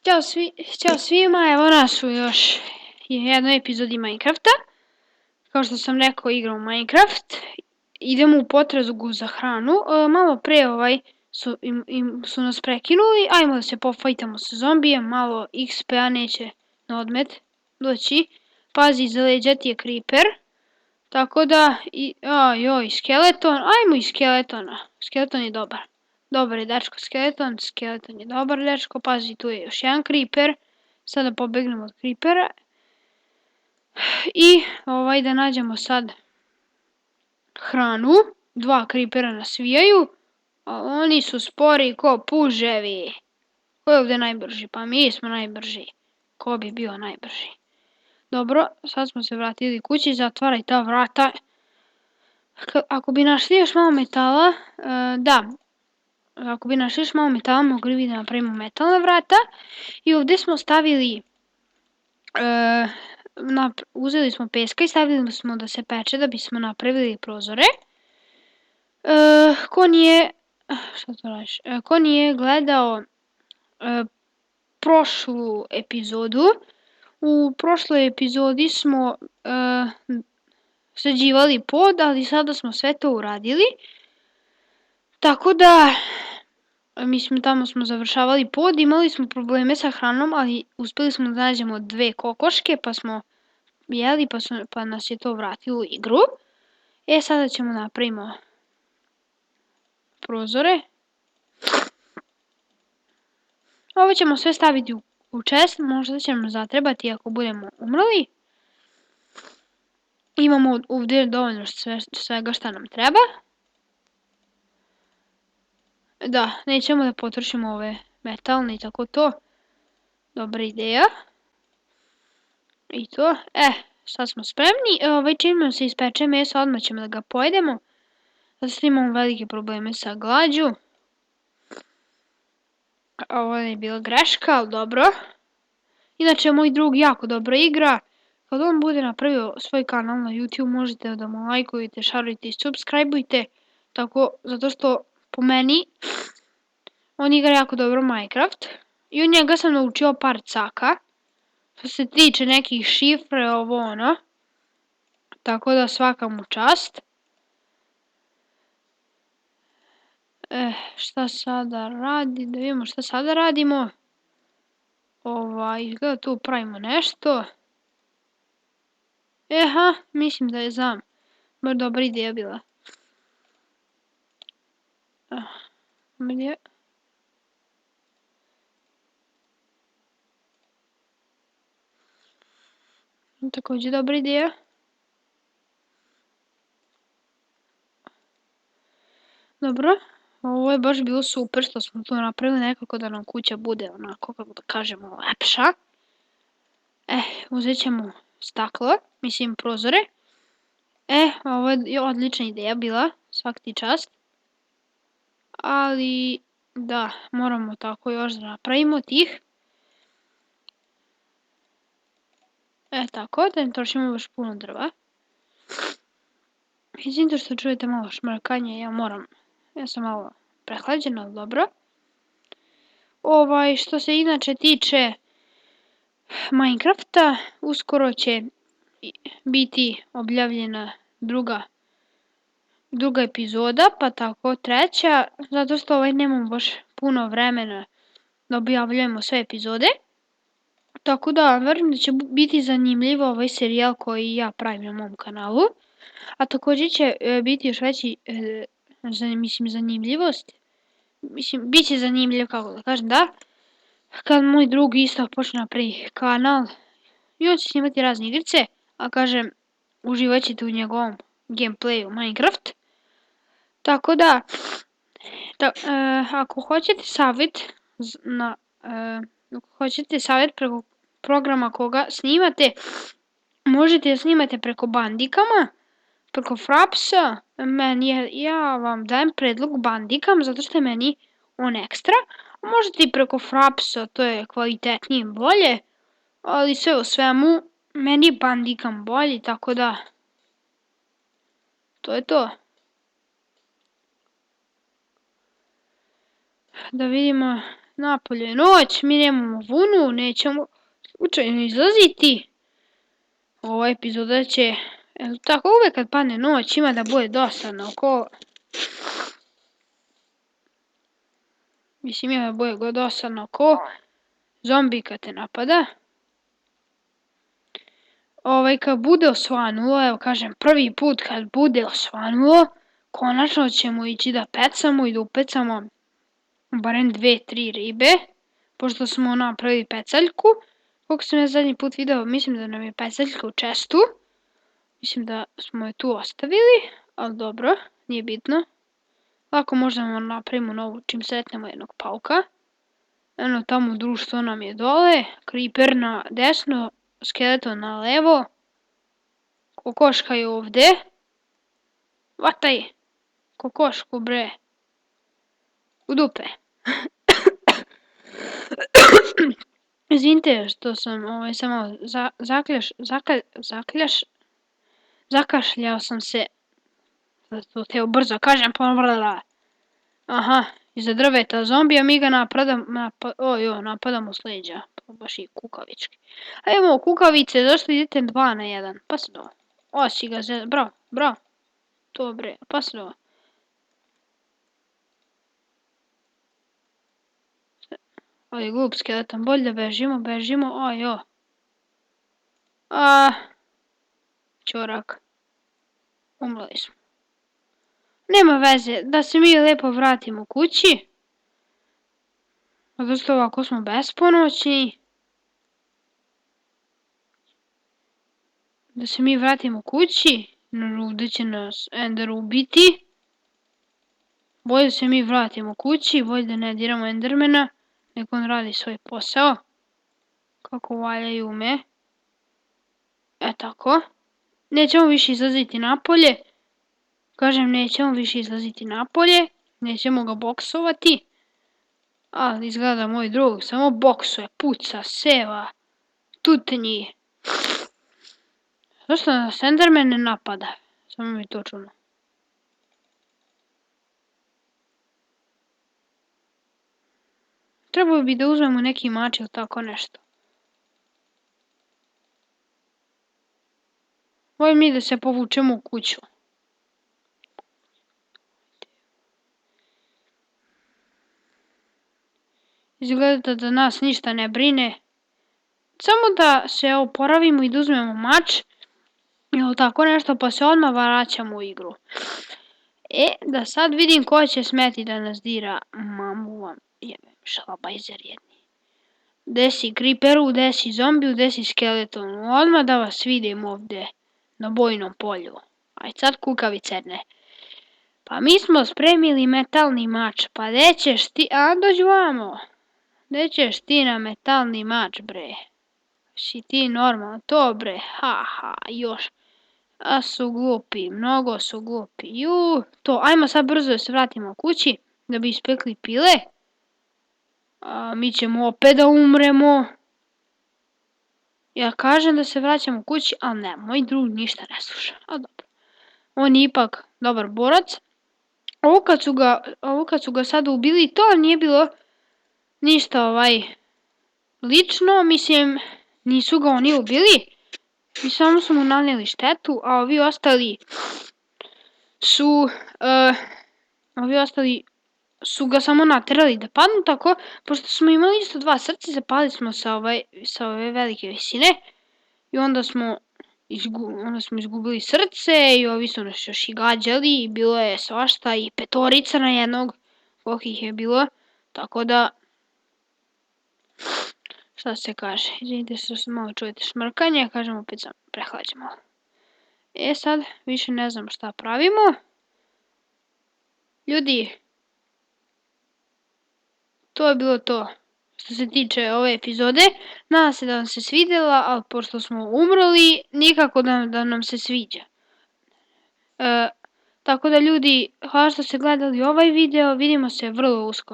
Ćao svima, evo nas u još jednoj epizodi Minecrafta. Kao što sam rekao, igram Minecraft. Idemo u potragu za hranu. Malo pre su nas prekinuli. Ajmo da se pofajtamo sa zombijem. Malo XP-a neće na odmet doći. Pazi, iza leđa ti je creeper. Tako da, skeleton. Ajmo iz skeletona. Skeleton je dobar. Dobar je dečko skeleton je dobar dečko, pazi tu je još jedan creeper, sada pobegnemo od creepera i da nađemo sad hranu, dva creepera nas svijaju, a oni su spori ko puževi. Ko je ovdje najbrži? Pa mi smo najbrži. Ko bi bio najbrži? Dobro, sad smo se vratili kući, zatvaraj ta vrata. Ako bi našli još malo metala, ako bi našli još malo metala, mogli bi da napravimo metalna vrata. I ovdje smo stavili, uzeli smo peska i stavili smo da se peče da bismo napravili prozore. Ko nije gledao prošlu epizodu, u prošloj epizodi smo sređivali pod, ali sada smo sve to uradili. Tako da, tamo smo završavali pod, imali smo probleme sa hranom, ali uspjeli smo da nađemo dve kokoške, pa smo jeli, pa nas je to vratilo u igru. Sada ćemo napravimo prozore. Ovo ćemo sve staviti u chest, možda će nam zatrebati ako budemo umrli. Imamo ovdje dovoljno svega šta nam treba. Da, nećemo da potrošimo ove metalne i tako to. Dobra ideja. I to, sad smo spremni. Čim nam se ispeče meso, odmah ćemo da ga pojedemo. Zato imamo velike probleme sa glađu. Ovo je bila greška, ali dobro. Inače, moj drug jako dobro igra. Kad on bude napravio svoj kanal na YouTube, možete da mu lajkujete, šarujte i subscribeujte. Zato što po meni on igra jako dobro Minecraft. I od njega sam naučio par caka. Što se tiče nekih šifre, ovo ono. Tako da svaka mu čast. Šta sada radi? Da vidimo šta sada radimo. Izgleda tu pravimo nešto. Mislim da je znam. Bar dobra ideja bila. Također dobra ideja. Dobro, ovo je baš bilo super što smo tu napravili nekako da nam kuća bude onako, kako da kažemo, lepša. Uzet ćemo staklo, prozore. Ovo je odlična ideja bila, svaka ti čast. Ali, da, moramo tako još da napravimo tih. Tako, da ne trošimo baš puno drva. Izvinite što čujete malo šmrkanje, ja sam malo prehlađena, ali dobro. Što se inače tiče Minecrafta, uskoro će biti objavljena druga epizoda, pa tako treća, zato što nemamo baš puno vremena da objavljujemo sve epizode. Tako da, verujem da će biti zanimljivo ovaj serijal koji ja pravim na mom kanalu. A također će biti još veći, zanimljivost. Bit će zanimljiv, kako da kažem, da. Kad moj drug isto počne napravi kanal i on će snimati razne igrice, a kažem, uživat ćete u njegovom gameplayu Minecraft. Tako da, ako hoćete savjet preko programa koga snimate, možete da snimate preko Bandicama, preko Frapsa. Ja vam dajem predlog Bandicam zato što je meni on ekstra. Možete i preko Frapsa, to je kvalitetnije i bolje, ali sve u svemu meni je Bandicam bolji, tako da to je to. Da vidimo, napolje je noć, mi nemamo vunu, nećemo slučajno izlaziti. Ova epizoda će, tako uvek kad padne noć ima da bude dosadno, mislim ima da bude dosadno zombi kad te napada. Kad bude osvanulo, evo kažem, prvi put kad bude osvanulo, konačno ćemo ići da pecamo i da upecamo barem 2-3 ribe, pošto smo napravili pecaljku. Koliko sam ja zadnji put video, mislim da nam je pecaljka u čestu. Mislim da smo je tu ostavili, ali dobro, nije bitno. Lako možemo napravimo novu čim sretnemo jednog pauka. Eno tamo društvo nam je dole, creeper na desno, skeleton na levo. Kokoška je ovde. Vataj! Kokošku bre. U dupe. Izvinite što sam samo zakašljao sam se. To teo brzo kažem pa. Aha, iza drveta zombija mi ga napadamo s leđa. Baš i kukavički. Ajmo kukavice, zašto idete 2 na 1? Pa se do. O, si ga bravo. To bre, pa se do. Oj, glup skeleton, bolje da bežimo, ojo. Čorak. Umrli smo. Nema veze, da se mi lepo vratimo kući. Zato što ovako smo bespomoćni. Da se mi vratimo kući. Ovdje će nas Ender ubiti. Bolje da se mi vratimo kući, bolje da ne diramo Endermana. Nek on radi svoj posao. Kako valjaju me. Tako. Nećemo više izlaziti napolje. Kažem, nećemo više izlaziti napolje. Nećemo ga boksovati. Ali izgleda moj drug samo boksuje, puca, seva, tutnji. Zašto nas Enderman ne napada? Samo mi to čudno. Trebalo bi da uzmemo neki mač ili tako nešto. Volim mi da se povučemo u kuću. Izgleda da nas ništa ne brine. Samo da se oporavimo i da uzmemo mač. Ili tako nešto pa se odmah vraćamo u igru. Da sad vidim ko će smeti da nas dira. Mamu vam jebem, šalabajzer jedni. Gde si creeperu, gde si zombiju, gde si skeletonu. Odmah da vas vidim ovdje na bojnom polju. Aj sad kukavicerne. Pa mi smo spremili metalni mač. Pa gde ćeš ti? Dođi vamo. Gde ćeš ti na metalni mač bre? Si ti normalno to bre? Ha, još. A su glupi, mnogo su glupi. Ajmo sad brzo da se vratimo kući, da bi ispekli pile. Mi ćemo opet da umremo. Ja kažem da se vraćamo kući, ali ne, moj drug ništa ne sluša. A dobro. On je ipak dobar borac. Ovo kad su ga sada ubili, to nije bilo ništa lično, mislim, nisu ga oni ubili. Mi samo su mu nanijeli štetu, a ovi ostali su ga samo naterali da padnu tako, pošto smo imali isto 2 srce, zapali smo sa ove velike visine i onda smo izgubili srce i ovi su nas još i gađali i bilo je svašta i 5 na jednog, koliko ih je bilo, tako da, šta se kaže, izvinite što se malo čujete šmrkanje, kažem opet sam prehlađen malo. Sad više ne znam šta pravimo. Ljudi, to je bilo to što se tiče ove epizode. Nadam se da vam se svidjela, ali pošto smo umrli, nikako da nam se sviđa. Tako da ljudi, hvala što ste gledali ovaj video, vidimo se vrlo uskoro.